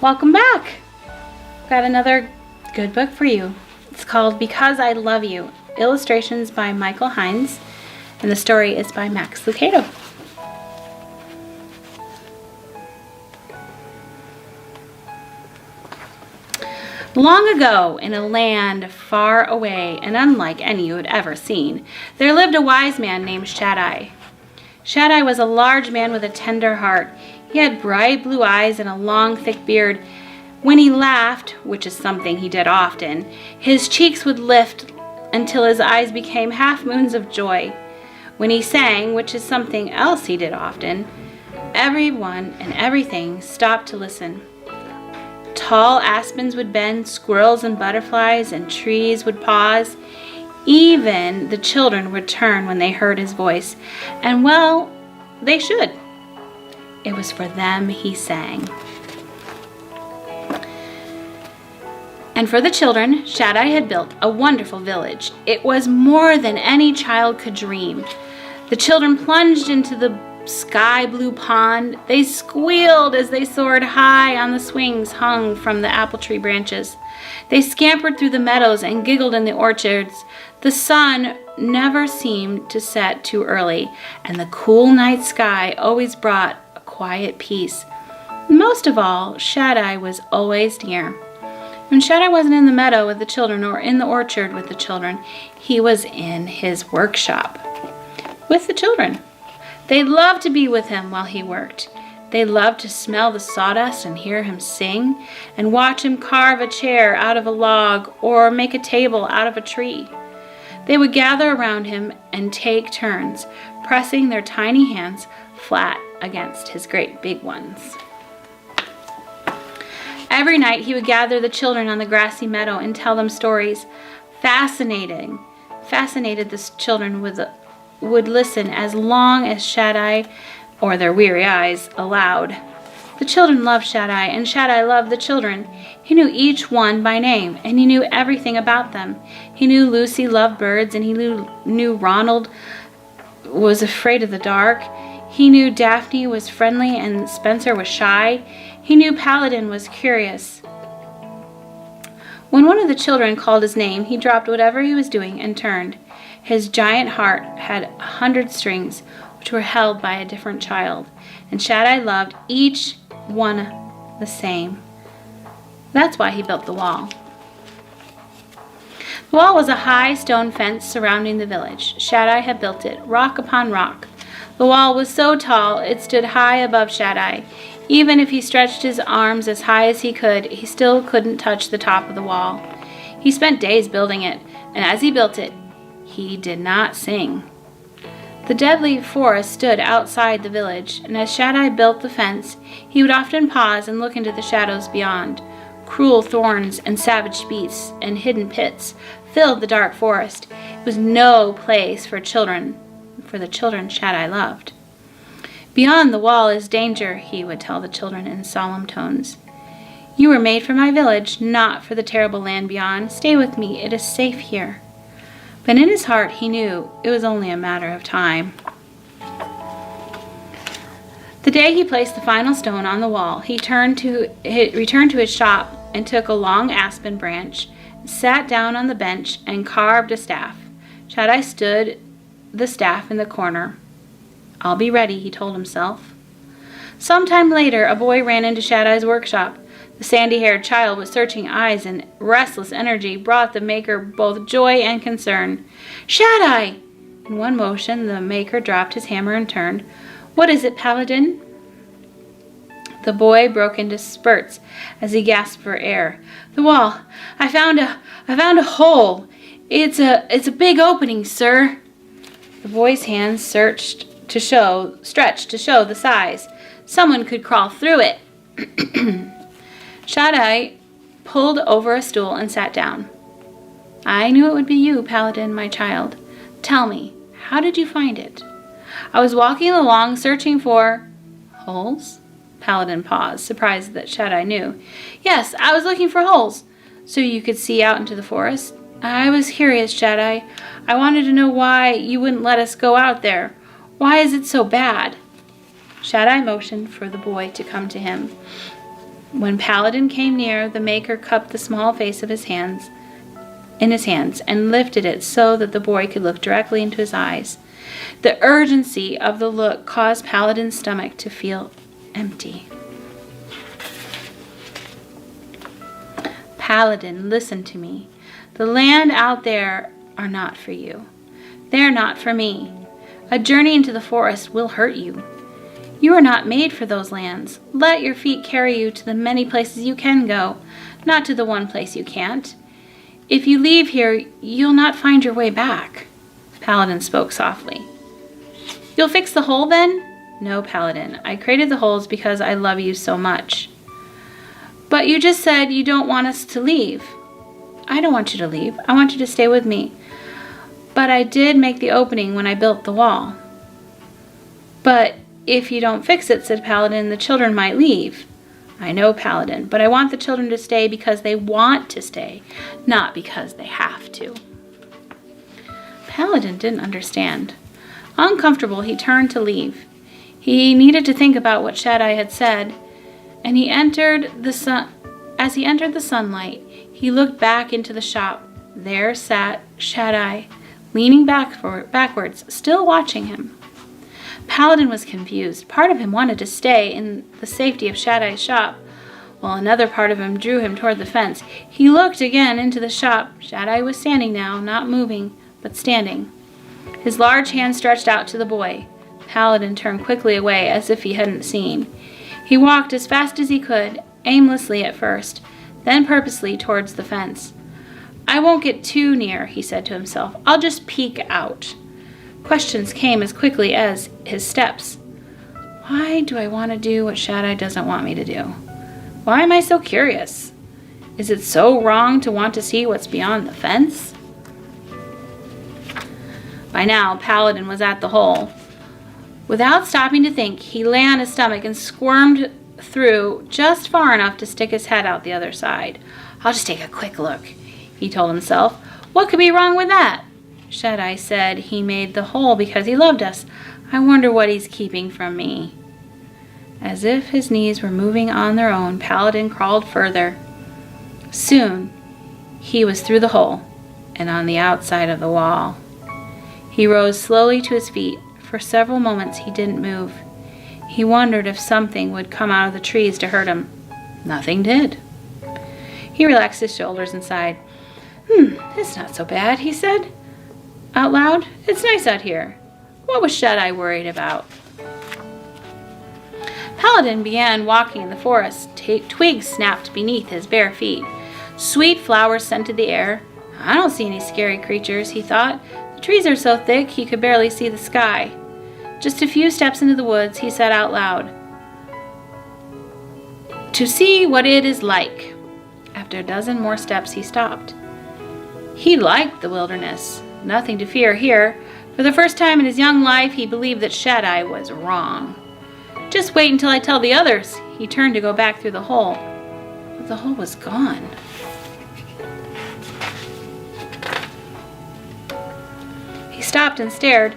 Welcome back! Got another good book for you. It's called Because I Love You. Illustrations by Michael Hines, and the story is by Max Lucado. Long ago, in a land far away and unlike any you had ever seen, there lived a wise man named Shaddai. Shaddai was a large man with a tender heart. He had bright blue eyes and a long, thick beard. When he laughed, which is something he did often, his cheeks would lift until his eyes became half moons of joy. When he sang, which is something else he did often, everyone and everything stopped to listen. Tall aspens would bend, squirrels and butterflies and trees would pause. Even the children would turn when they heard his voice, and well, they should. It was for them he sang. And for the children, Shaddai had built a wonderful village. It was more than any child could dream. The children plunged into the sky blue pond. They squealed as they soared high on the swings hung from the apple tree branches. They scampered through the meadows and giggled in the orchards. The sun never seemed to set too early, and the cool night sky always brought a quiet peace. Most of all, Shaddai was always near. When Shaddai wasn't in the meadow with the children or in the orchard with the children, he was in his workshop with the children. They loved to be with him while he worked. They loved to smell the sawdust and hear him sing, and watch him carve a chair out of a log or make a table out of a tree. They would gather around him and take turns, pressing their tiny hands flat against his great big ones. Every night he would gather the children on the grassy meadow and tell them stories. Fascinated the children would listen as long as Shaddai, or their weary eyes, allowed. The children loved Shaddai, and Shaddai loved the children. He knew each one by name, and he knew everything about them. He knew Lucy loved birds, and he knew Ronald was afraid of the dark. He knew Daphne was friendly and Spencer was shy. He knew Paladin was curious. When one of the children called his name, he dropped whatever he was doing and turned. His giant heart had 100 strings, which were held by a different child, and Shaddai loved each one the same. That's why he built the wall. The wall was a high stone fence surrounding the village. Shaddai had built it, rock upon rock. The wall was so tall it stood high above Shaddai. Even if he stretched his arms as high as he could, he still couldn't touch the top of the wall. He spent days building it, and as he built it, he did not sing. The deadly forest stood outside the village, and as Shaddai built the fence, he would often pause and look into the shadows beyond. Cruel thorns and savage beasts and hidden pits filled the dark forest. It was no place for the children Shaddai loved. Beyond the wall is danger, he would tell the children in solemn tones. You were made for my village, not for the terrible land beyond. Stay with me, it is safe here. But in his heart he knew it was only a matter of time. The day he placed the final stone on the wall, he returned to his shop and took a long aspen branch, sat down on the bench, and carved a staff. Shaddai stood the staff in the corner. I'll be ready, he told himself. Sometime later, a boy ran into Shaddai's workshop. The sandy-haired child with searching eyes and restless energy brought the maker both joy and concern. Shaddai! In one motion, the maker dropped his hammer and turned. What is it, Paladin? The boy broke into spurts as he gasped for air. The wall. I found a hole. It's a big opening, sir. The boy's hands stretched to show the size. Someone could crawl through it. Shaddai pulled over a stool and sat down. I knew it would be you, Paladin, my child. Tell me, how did you find it? I was walking along searching for holes. Paladin paused, surprised that Shaddai knew. Yes, I was looking for holes, so you could see out into the forest. I was curious, Shaddai. I wanted to know why you wouldn't let us go out there. Why is it so bad? Shaddai motioned for the boy to come to him. When Paladin came near, the Maker cupped the small face of his hands in his hands and lifted it so that the boy could look directly into his eyes. The urgency of the look caused Paladin's stomach to feel empty. Paladin, listen to me. The land out there are not for you. They're not for me. A journey into the forest will hurt you. You are not made for those lands. Let your feet carry you to the many places you can go, not to the one place you can't. If you leave here, you'll not find your way back. Paladin spoke softly. You'll fix the hole then? No, Paladin. I created the holes because I love you so much. But you just said you don't want us to leave. I don't want you to leave. I want you to stay with me. But I did make the opening when I built the wall. But if you don't fix it, said Paladin, the children might leave. I know, Paladin, but I want the children to stay because they want to stay, not because they have to. Paladin didn't understand. Uncomfortable, he turned to leave. He needed to think about what Shaddai had said, and as he entered the sunlight, he looked back into the shop. There sat Shaddai, leaning backwards, still watching him. Paladin was confused. Part of him wanted to stay in the safety of Shaddai's shop, while another part of him drew him toward the fence. He looked again into the shop. Shaddai was standing now, not moving, but standing. His large hand stretched out to the boy. Paladin turned quickly away as if he hadn't seen. He walked as fast as he could, aimlessly at first, then purposely towards the fence. I won't get too near, he said to himself. I'll just peek out. Questions came as quickly as his steps. Why do I want to do what Shaddai doesn't want me to do? Why am I so curious? Is it so wrong to want to see what's beyond the fence? By now, Paladin was at the hole. Without stopping to think, he lay on his stomach and squirmed through just far enough to stick his head out the other side. I'll just take a quick look, he told himself. What could be wrong with that? Shaddai said he made the hole because he loved us. I wonder what he's keeping from me. As if his knees were moving on their own, Paladin crawled further. Soon, he was through the hole and on the outside of the wall. He rose slowly to his feet. For several moments, he didn't move. He wondered if something would come out of the trees to hurt him. Nothing did. He relaxed his shoulders and sighed. It's not so bad, he said. Out loud, it's nice out here. What was Shaddai worried about? Paladin began walking in the forest. Twigs snapped beneath his bare feet. Sweet flowers scented the air. I don't see any scary creatures, he thought. The trees are so thick he could barely see the sky. Just a few steps into the woods, he said out loud, to see what it is like. After a dozen more steps, he stopped. He liked the wilderness. Nothing to fear here. For the first time in his young life, he believed that Shaddai was wrong. Just wait until I tell the others. He turned to go back through the hole, but the hole was gone. He stopped and stared.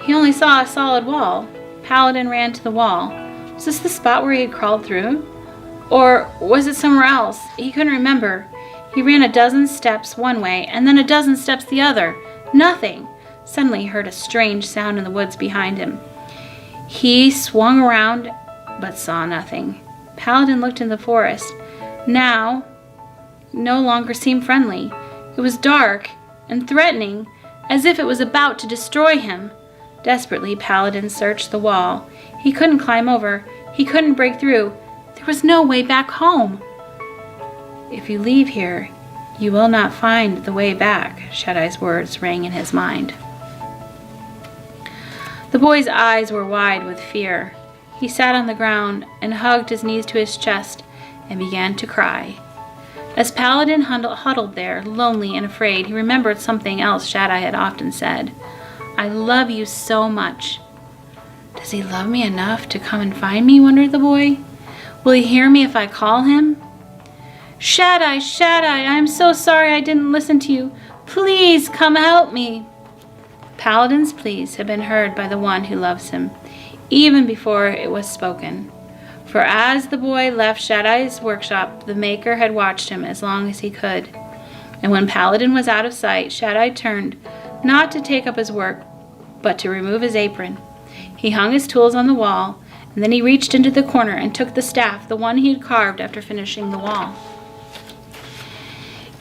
He only saw a solid wall. Paladin ran to the wall. Was this the spot where he had crawled through? Or was it somewhere else? He couldn't remember. He ran a dozen steps one way and then a dozen steps the other. Nothing. Suddenly he heard a strange sound in the woods behind him. He swung around but saw nothing. Paladin looked in the forest. Now, no longer seemed friendly. It was dark and threatening, as if it was about to destroy him. Desperately, Paladin searched the wall. He couldn't climb over. He couldn't break through. There was no way back home. If you leave here, you will not find the way back, Shaddai's words rang in his mind. The boy's eyes were wide with fear. He sat on the ground and hugged his knees to his chest and began to cry. As Paladin huddled there, lonely and afraid, he remembered something else Shaddai had often said. I love you so much. Does he love me enough to come and find me, wondered the boy. Will he hear me if I call him? Shaddai, Shaddai, I am so sorry I didn't listen to you. Please come help me. Paladin's pleas had been heard by the one who loves him, even before it was spoken. For as the boy left Shaddai's workshop, the maker had watched him as long as he could. And when Paladin was out of sight, Shaddai turned, not to take up his work, but to remove his apron. He hung his tools on the wall, and then he reached into the corner and took the staff, the one he had carved after finishing the wall.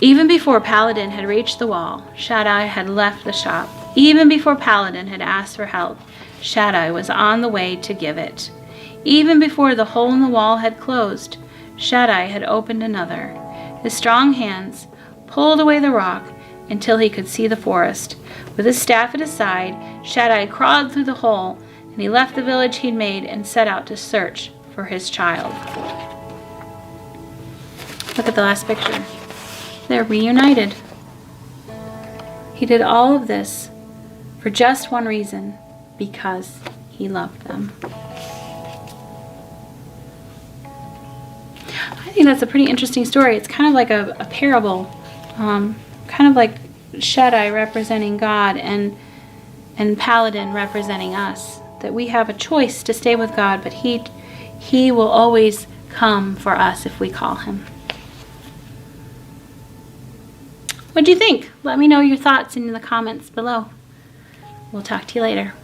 Even before Paladin had reached the wall, Shaddai had left the shop. Even before Paladin had asked for help, Shaddai was on the way to give it. Even before the hole in the wall had closed, Shaddai had opened another. His strong hands pulled away the rock until he could see the forest. With his staff at his side, Shaddai crawled through the hole, and he left the village he'd made and set out to search for his child. Look at the last picture. They're reunited. He did all of this for just one reason, because he loved them. I think that's a pretty interesting story. It's kind of like a parable, kind of like Shaddai representing God and Paladin representing us. That we have a choice to stay with God, but He will always come for us if we call Him. What do you think? Let me know your thoughts in the comments below. We'll talk to you later.